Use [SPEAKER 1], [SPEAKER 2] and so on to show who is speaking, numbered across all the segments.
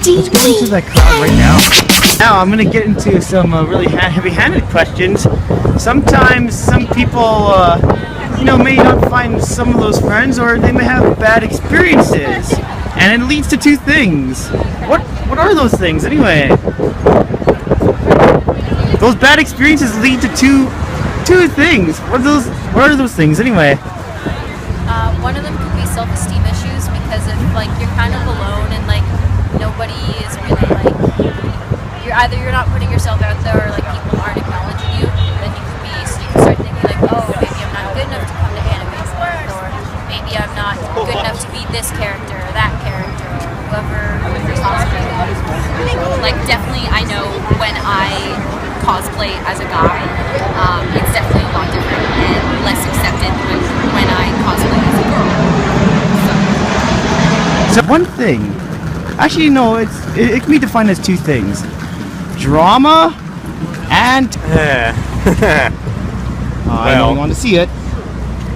[SPEAKER 1] Let's go into that crowd right now. Now I'm gonna get into some really heavy-handed questions. Sometimes some people, may not find some of those friends, or they may have bad experiences, and it leads to two things. What are those things anyway? Those bad experiences lead to two things. What are those things anyway?
[SPEAKER 2] One of them could be self-esteem issues, because if you're kind of alone and nobody is really you're not putting yourself out there, or people aren't acknowledging you, then you can start thinking oh, maybe I'm not good enough to come to Anime North, or maybe I'm not good enough to be this character or that character, or whoever you're cosplaying. Definitely I know when I cosplay as a guy, it's definitely a lot different and less accepted than when I cosplay as a girl.
[SPEAKER 1] So one thing, actually no, it can be defined as two things: drama and I don't want to see it.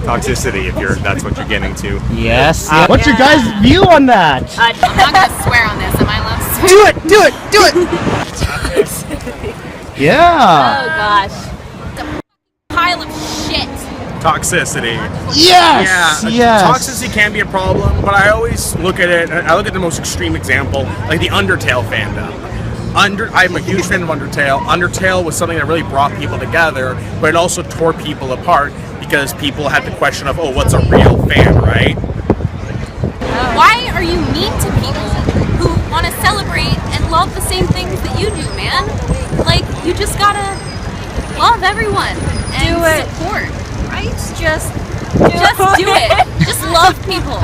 [SPEAKER 3] Toxicity, if that's what you're getting to.
[SPEAKER 1] Yes. What's your guys' view on that?
[SPEAKER 2] I'm not gonna swear on this. Am I allowed to swear?
[SPEAKER 1] Do it! Yeah.
[SPEAKER 2] Oh gosh. The pile of shit.
[SPEAKER 3] Toxicity.
[SPEAKER 1] Yes.
[SPEAKER 3] Yeah.
[SPEAKER 1] Yes.
[SPEAKER 3] Toxicity can be a problem, but I always look at it. I look at the most extreme example, like the Undertale fandom. I'm a huge fan of Undertale. Undertale was something that really brought people together, but it also tore people apart because people had the question of, what's a real fan, right?
[SPEAKER 2] Why are you mean to people who want to celebrate and love the same things that you do, man? You just gotta love everyone and support, right? Just do it. Just love people.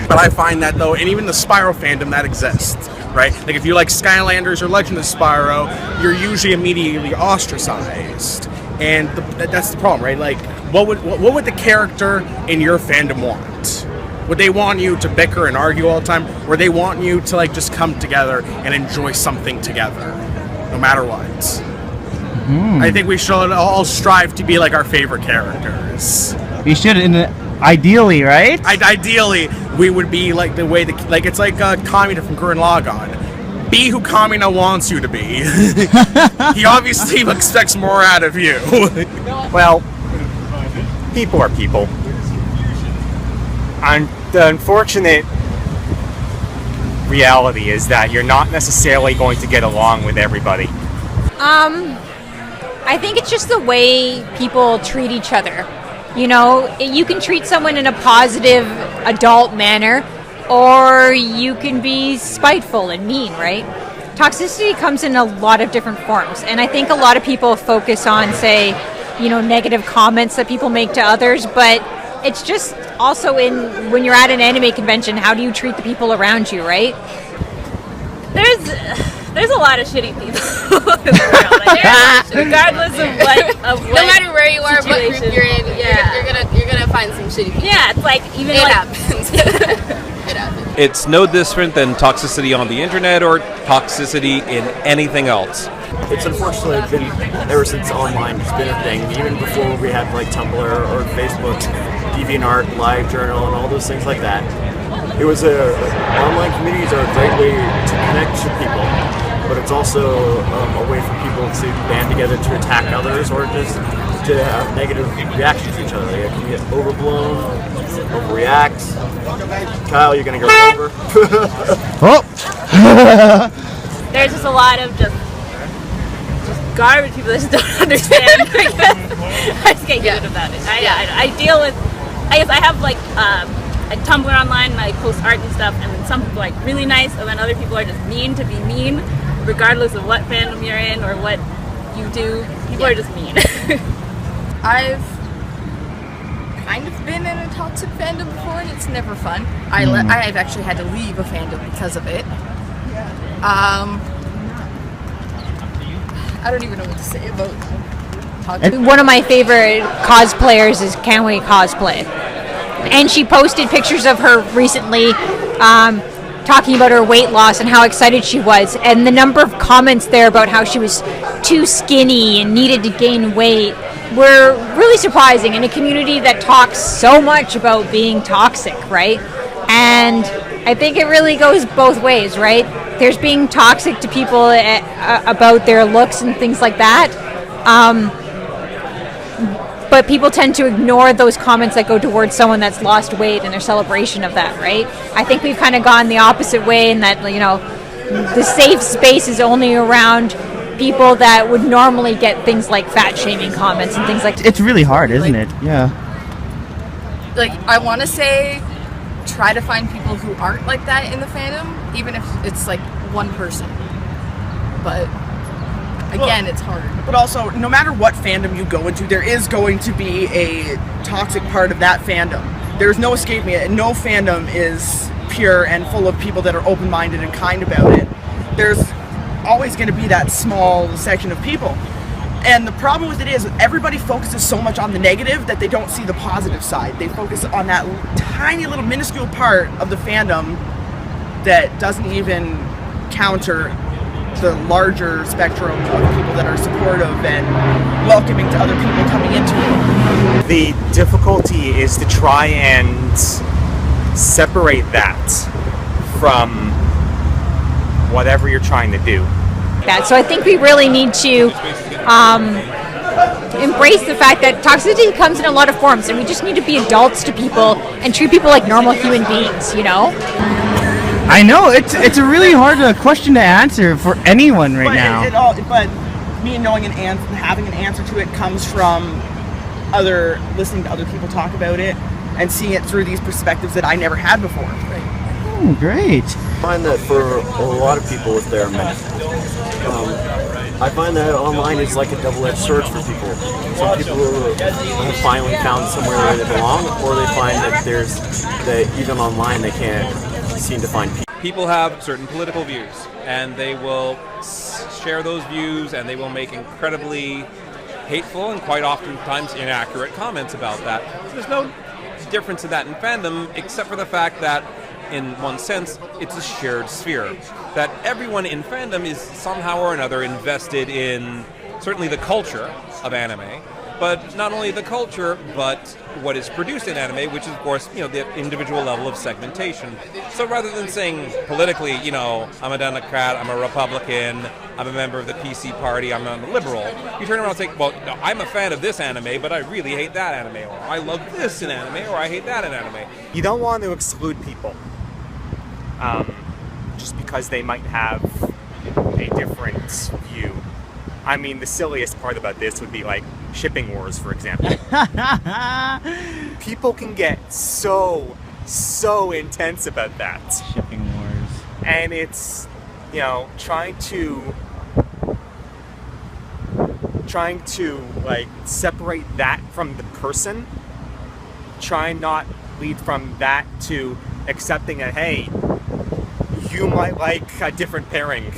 [SPEAKER 3] But I find that though, and even the Spyro fandom that exists, right? If you like Skylanders or Legend of Spyro, you're usually immediately ostracized, and that's the problem, right? What would the character in your fandom want? Would they want you to bicker and argue all the time, or they want you to just come together and enjoy something together, no matter what? I think we should all strive to be like our favorite characters.
[SPEAKER 1] You should, ideally, right?
[SPEAKER 3] Ideally, we would be the way it's like Kamina from Gurren Lagann. Be who Kamina wants you to be. He obviously expects more out of you.
[SPEAKER 4] Well, people are people. And the unfortunate reality is that you're not necessarily going to get along with everybody.
[SPEAKER 5] I think it's just the way people treat each other. You can treat someone in a positive adult manner, or you can be spiteful and mean, right? Toxicity comes in a lot of different forms, and I think a lot of people focus on, say, negative comments that people make to others, but it's just also when you're at an anime convention, how do you treat the people around you, right?
[SPEAKER 6] There's a lot of shitty people in the world. Regardless of what,
[SPEAKER 2] no matter where you are, what group
[SPEAKER 6] situation.
[SPEAKER 2] you're in, you're gonna find some shitty people.
[SPEAKER 6] Yeah, it's even
[SPEAKER 2] it happens. It happens.
[SPEAKER 7] It's no different than toxicity on the internet or toxicity in anything else.
[SPEAKER 8] It's unfortunately been, ever since online has been a thing, even before we had Tumblr or Facebook, DeviantArt, LiveJournal, and all those things like that. It was online communities are a great way to connect to people, but it's also a way for people to band together to attack others or just to have negative reactions to each other. It can get overblown, overreact. Kyle, you're gonna go over.
[SPEAKER 6] There's just a lot of just garbage people that just don't understand. I just get heated about it. I deal with, I guess I have a Tumblr online and I post art and stuff, and then some people are really nice, and then other people are just mean to be mean, regardless of what fandom you're in or what you do. People are just mean.
[SPEAKER 9] I've kind of been in a toxic fandom before, and it's never fun. I've actually had to leave a fandom because of it. I don't even know what to say about toxic.
[SPEAKER 5] One of my favorite cosplayers is Canway Cosplay. And she posted pictures of her recently talking about her weight loss and how excited she was. And the number of comments there about how she was too skinny and needed to gain weight were really surprising in a community that talks so much about being toxic, right? And I think it really goes both ways, right? There's being toxic to people about their looks and things like that. But people tend to ignore those comments that go towards someone that's lost weight and their celebration of that, right? I think we've kind of gone the opposite way in that, you know, the safe space is only around people that would normally get things like fat shaming comments and things like that.
[SPEAKER 1] It's really hard, isn't it? Yeah.
[SPEAKER 9] Like, I want to say, try to find people who aren't like that in the fandom, even if it's like one person. But again, it's hard.
[SPEAKER 3] But also, no matter what fandom you go into, there is going to be a toxic part of that fandom. There's no escaping it. No fandom is pure and full of people that are open-minded and kind about it. There's always going to be that small section of people. And the problem with it is everybody focuses so much on the negative that they don't see the positive side. They focus on that tiny little minuscule part of the fandom that doesn't even counter the larger spectrum of people that are supportive and welcoming to other people coming into it.
[SPEAKER 4] The difficulty is to try and separate that from whatever you're trying to do.
[SPEAKER 5] So I think we really need to embrace the fact that toxicity comes in a lot of forms, and we just need to be adults to people and treat people like normal human beings, you know?
[SPEAKER 1] I know, it's a really hard question to answer for anyone right now.
[SPEAKER 3] But me knowing an answer, having an answer to it comes from listening to other people talk about it and seeing it through these perspectives that I never had before.
[SPEAKER 1] Oh, great.
[SPEAKER 8] I find that for a lot of people, if they're men, I find that online is like a double-edged sword for people. Some people have finally found somewhere where they belong, or they find that even online they can't seem to find people.
[SPEAKER 7] People have certain political views, and they will share those views, and they will make incredibly hateful and quite oftentimes inaccurate comments about that. There's no difference in that in fandom, except for the fact that in one sense, it's a shared sphere. That everyone in fandom is somehow or another invested in certainly the culture of anime, but not only the culture, but what is produced in anime, which is, of course, you know, the individual level of segmentation. So rather than saying politically, you know, I'm a Democrat, I'm a Republican, I'm a member of the PC party, I'm not a liberal, you turn around and say, well, no, I'm a fan of this anime, but I really hate that anime, or I love this in anime, or I hate that in anime.
[SPEAKER 4] You don't want to exclude people just because they might have a different view. I mean, the silliest part about this would be like shipping wars, for example. People can get so intense about that.
[SPEAKER 1] Shipping wars.
[SPEAKER 4] And it's, you know, trying to like separate that from the person. Try and not lead from that to accepting that, hey, you might like a different pairing.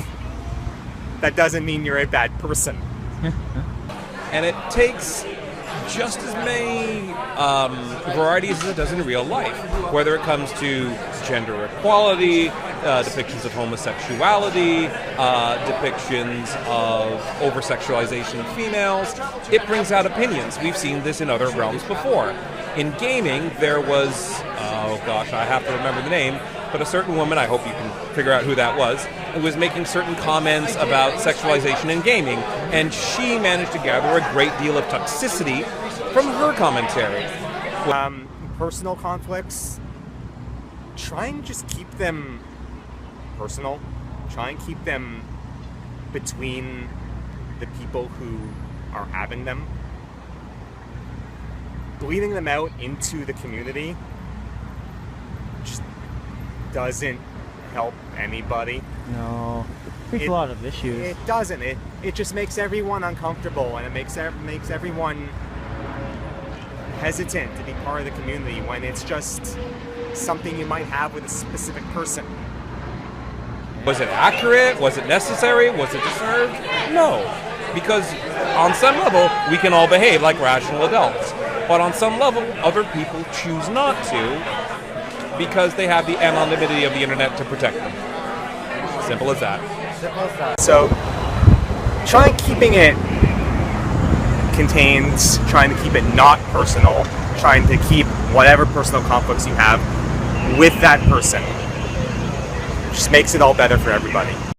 [SPEAKER 4] That doesn't mean you're a bad person.
[SPEAKER 7] And it takes just as many varieties as it does in real life, whether it comes to gender equality, depictions of homosexuality, depictions of over-sexualization of females. It brings out opinions. We've seen this in other realms before. In gaming, there was, oh gosh, I have to remember the name, but a certain woman, I hope you can figure out who that was making certain comments about sexualization in gaming, and she managed to gather a great deal of toxicity from her commentary.
[SPEAKER 4] Personal conflicts, try and just keep them personal. Try and keep them between the people who are having them. Bleeding them out into the community just doesn't help anybody.
[SPEAKER 1] No. Creates a lot of issues.
[SPEAKER 4] It doesn't. It just makes everyone uncomfortable, and it makes everyone hesitant to be part of the community when it's just something you might have with a specific person.
[SPEAKER 7] Was it accurate? Was it necessary? Was it deserved? No. Because on some level, we can all behave like rational adults. But on some level, other people choose not to because they have the anonymity of the internet to protect them. Simple as that.
[SPEAKER 4] So, trying keeping it contained, trying to keep it not personal, trying to keep whatever personal conflicts you have with that person. just makes it all better for everybody.